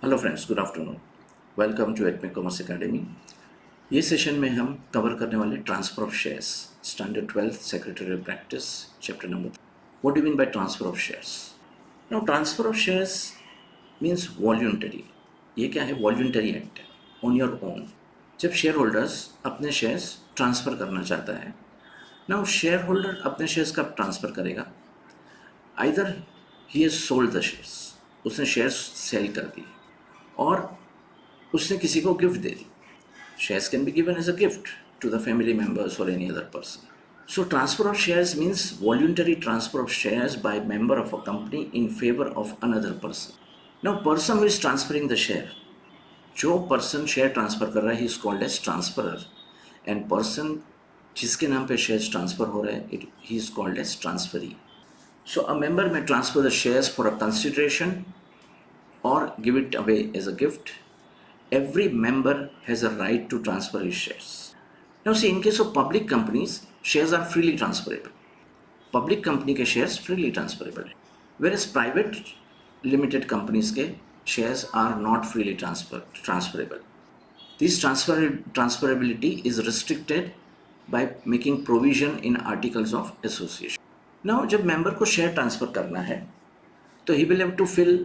Hello friends, good afternoon. Welcome to एटमी commerce academy. ये session में हम कवर करने वाले transfer of shares, standard 12th secretary practice, chapter number 3। What do mean by transfer of shares? Now transfer of shares means voluntary. ये क्या है? Voluntary act है, ऑन योर ओन। जब शेयर होल्डर्स अपने शेयर्स ट्रांसफर करना चाहता है, now share holder अपने शेयर्स कब ट्रांसफर करेगा? Either he has sold the shares, उसने शेयर्स सेल कर दिए, और उसने किसी को gift they the. Shares can be given as a gift to the family members or any other person. So transfer of shares means voluntary transfer of shares by member of a company in favor of another person. Now person who is transferring the share, जो person share transfer कर रहा है, he is called as transferer, and person जिसके नाम पे shares transfer हो रहे हैं, he is called as transferee. So a member may transfer the shares for a consideration or give it away as a gift. Every member has a right to transfer his shares. Now see, in case of public companies, shares are freely transferable. Public company के shares freely transferable, whereas private limited companies के shares are not freely transferable. This transferability is restricted by making provision in articles of association. Now जब member को share transfer करना है, तो he will have to fill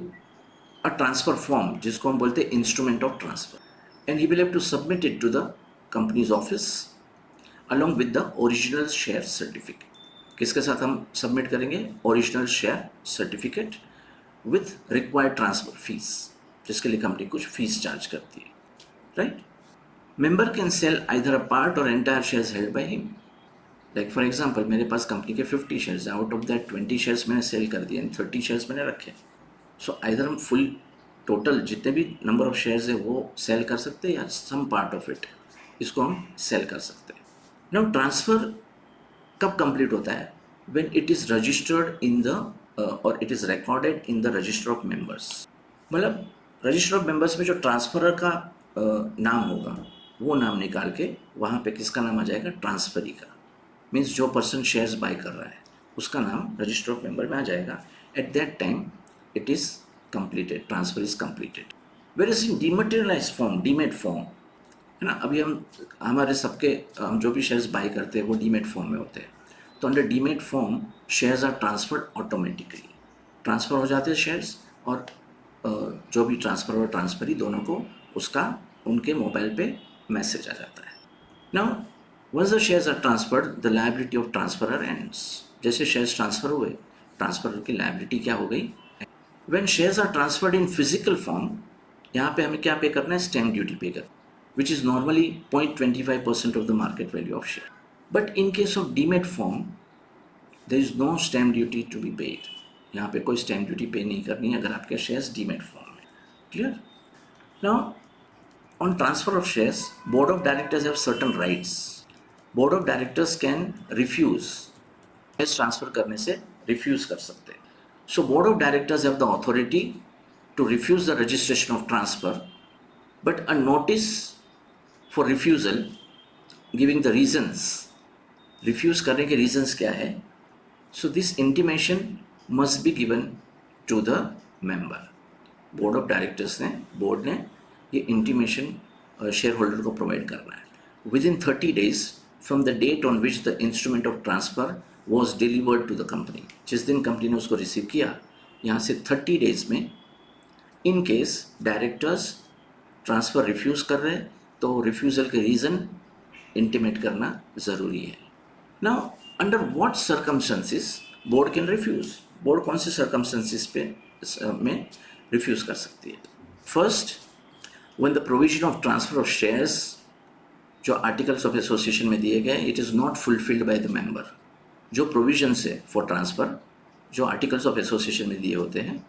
a transfer form जिसको हम बोलते हैं instrument of transfer, and he will have to submit it to the companies office along with the original share certificate. किसके साथ हम सबमिट करेंगे? Original share certificate with required transfer fees, जिसके लिए कंपनी कुछ फीस चार्ज करती है, right? Member can sell either a part और entire shares held by him. Like for example, मेरे पास कंपनी के 50 शेयर्स हैं, आउट ऑफ दैट 20 शेयर्स मैंने सेल कर दिए एंड 30 शेयर्स मैंने रखे। सो आइदर हम फुल टोटल जितने भी नंबर ऑफ शेयर्स है वो सेल कर सकते हैं, या सम पार्ट ऑफ इट इसको हम सेल कर सकते हैं। नाउ ट्रांसफर कब कंप्लीट होता है? When it is registered in the और it is recorded in the register of members. मतलब रजिस्टर ऑफ मेंबर्स में जो ट्रांसफरर का नाम होगा, वो नाम निकाल के वहाँ पे किसका नाम आ जाएगा? ट्रांसफरी का। मीन्स जो पर्सन शेयर्स बाय कर रहा है उसका नाम रजिस्टर ऑफ मेंबर में आ जाएगा। At that time it is completed, transfer is completed. Where in dematerialize form, demat form, है ना, अभी हमारे सबके हम जो भी शेयर्स बाय करते हैं वो डीमेट फॉर्म में होते हैं। तो under demat form shares are transferred automatically, transfer हो जाते हैं शेयर्स, और जो भी ट्रांसफ़र और ट्रांसफरी दोनों को उसका उनके मोबाइल पे मैसेज आ जाता है। Now once the shares are transferred, the liability of transferor ends. जैसे शेयर्स ट्रांसफ़र हुए, ट्रांसफरर की लायबिलिटी क्या हो गई? When shares are transferred in physical form, यहाँ पे हमें क्या पे करना है? स्टैम्प ड्यूटी पे करना, which is normally 0.25% of the market value of share. But in case of demat form, there is no stamp duty to be paid. यहाँ पे कोई stamp duty पे नहीं करनी है अगर आपके shares demat form में. Clear? Now, on transfer of shares, board of directors have certain rights. Board of directors can refuse. shares transfer करने से refuse कर सकते हैं. So board of directors have the authority to refuse the registration of transfer, but a notice for refusal giving the reasons, refuse करने के reasons क्या है? So this intimation must be given to the member. Board of directors ने, board ने ये intimation share holder को provide करना है within 30 days from the date on which the instrument of transfer was delivered to the company. जिस दिन company ने उसको रिसीव किया, यहाँ से 30 days में in case directors transfer refuse कर रहे हैं तो रिफ्यूज़ल के रीज़न इंटीमेट करना ज़रूरी है। Now under what circumstances board can refuse? Board कौन से सर्कमस्टेंसेस पे में रिफ्यूज़ कर सकती है? First, when the provision of transfer of shares जो आर्टिकल्स ऑफ एसोसिएशन में दिए गए, it is not fulfilled by the member. जो प्रोविजंस है फॉर ट्रांसफ़र, जो आर्टिकल्स ऑफ एसोसिएशन में दिए होते हैं,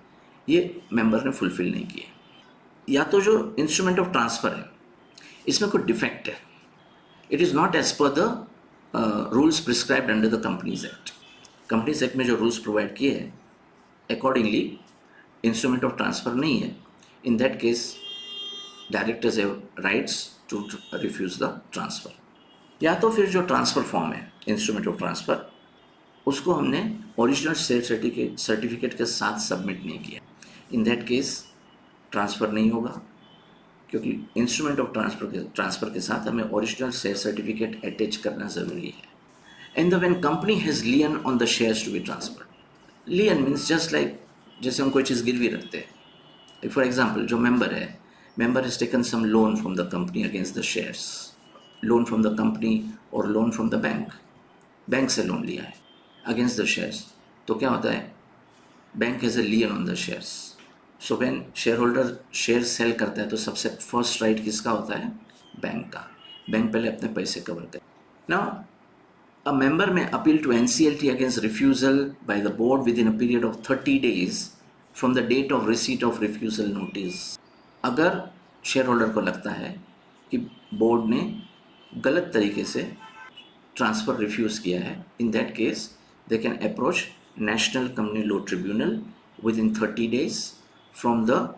ये मेंबर ने फुलफिल नहीं किए। या तो जो इंस्ट्रूमेंट ऑफ ट्रांसफ़र है इसमें कोई डिफेक्ट है, it is not as per the rules prescribed under the companies act. Companies act में जो रूल्स प्रोवाइड किए हैं अकॉर्डिंगली इंस्ट्रूमेंट ऑफ ट्रांसफ़र नहीं है, in that case directors have rights to refuse the transfer. या तो फिर जो ट्रांसफ़र फॉर्म है इंस्ट्रूमेंट ऑफ ट्रांसफ़र, उसको हमने ओरिजिनल शेयर सर्टिफिकेट के साथ सबमिट नहीं किया, इन दैट केस ट्रांसफ़र नहीं होगा, क्योंकि इंस्ट्रूमेंट ऑफ ट्रांसफ़र के साथ हमें ओरिजिनल शेयर सर्टिफिकेट अटैच करना ज़रूरी है. And when company has lien on the shares to be transferred. Lien means just like जैसे हम कोई चीज़ गिरवी रखते हैं. फॉर एग्जाम्पल जो मेंबर है, member has taken some loan from the company against the shares, loan from the company or loan from the bank, bank से लोन लिया है against the shares. तो क्या होता है, bank has a lien on the shares. So when shareholder share sale करता है तो सबसे फर्स्ट राइट किसका होता है, बैंक का. बैंक पहले अपने पैसे कवर करे. Now a member may appeal to NCLT against refusal by the board within a period of 30 days from the date of receipt of refusal notice. अगर शेयर होल्डर को लगता है कि बोर्ड ने गलत तरीके से ट्रांसफ़र रिफ्यूज़ किया है, in that case they can approach national company law tribunal within 30 days from the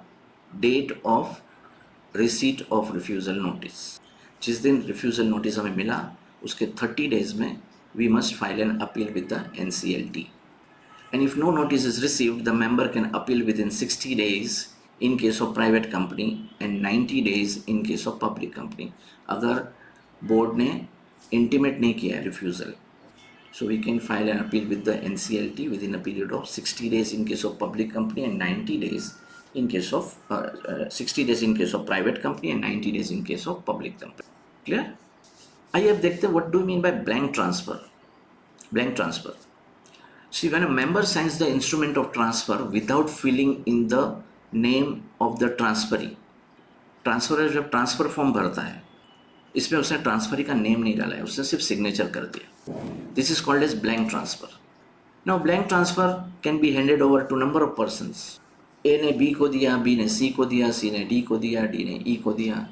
date of receipt of refusal notice. जिस दिन रिफ्यूज़ल नोटिस हमें मिला उसके 30 days में we must file an appeal with the NCLT. And if no notice is received, the member can appeal within 60 days in case of private company and 90 days in case of public company. अगर board ने intimate नहीं किया है refusal, so we can file an appeal with the NCLT within a period of 60 days in case of public company and 90 days in case of 60 days in case of private company and 90 days in case of public company. Clear? आइए अब देखते हैं what do you mean by blank transfer. Blank transfer. See, when a member signs the instrument of transfer without filling in the name of the transferee, transfer जब transfer form भरता है इसमें उसने transferee का नेम नहीं डाला है, उसने सिर्फ सिग्नेचर कर दिया. This is called as blank transfer. Now blank transfer can be handed over to number of persons. A ने बी को दिया, बी ने सी को दिया, सी ने डी को दिया, डी ने ई को दिया.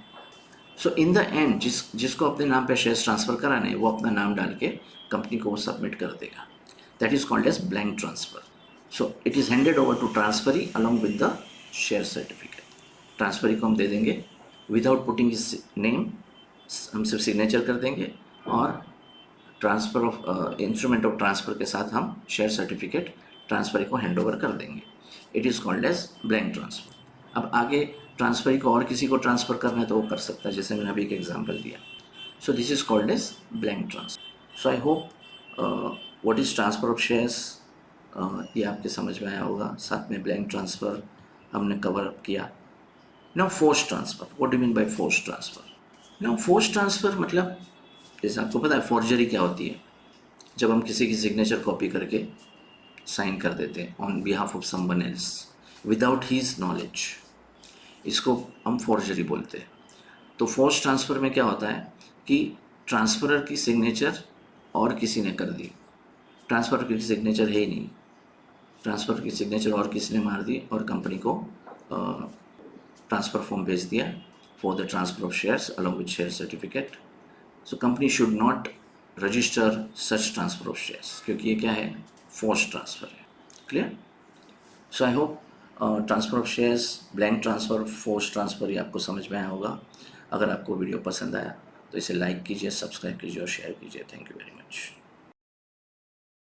सो इन द एंड जिसको अपने नाम पे शेयर्स ट्रांसफ़र कराने हैं वो अपना नाम डाल के कंपनी को वो सबमिट कर देगा. That is called as blank transfer. So it is handed over to transferee along with the share certificate. Transferee को हम दे देंगे without putting his name, हम सिर्फ सिग्नेचर कर देंगे और transfer of instrument of transfer के साथ हम शेयर सर्टिफिकेट ट्रांसफरी को हैंड ओवर कर देंगे. It is called as blank transfer. अब आगे ट्रांसफरी को और किसी को ट्रांसफ़र करना है तो वो कर सकता है, जैसे मैंने अभी एक एग्जांपल दिया. So this is called as blank transfer. So I hope what is transfer of shares ये आपके समझ में आया होगा. साथ में ब्लैंक ट्रांसफ़र हमने कवर अप किया. Now force transfer. What do mean by force transfer? Now force transfer मतलब जैसे आपको पता है फॉर्जरी क्या होती है, जब हम किसी की सिग्नेचर कॉपी करके साइन कर देते हैं on behalf of someone else without his knowledge, इसको हम फॉर्जरी बोलते हैं. तो फोर्स ट्रांसफ़र में क्या होता है कि ट्रांसफरर की सिग्नेचर और किसी ने कर दी, ट्रांसफ़र की सिग्नेचर है ही नहीं, ट्रांसफ़र की सिग्नेचर और किसी ने मार दी और कंपनी को ट्रांसफ़र फॉर्म भेज दिया for the transfer of shares along with share certificate. So company should not register such transfer of shares, क्योंकि ये क्या है, फोर्स ट्रांसफ़र है. Clear? So I hope transfer of shares, blank transfer, force transfer ये आपको समझ में आया होगा. अगर आपको वीडियो पसंद आया तो इसे लाइक कीजिए, सब्सक्राइब कीजिए और शेयर कीजिए. Thank you very much.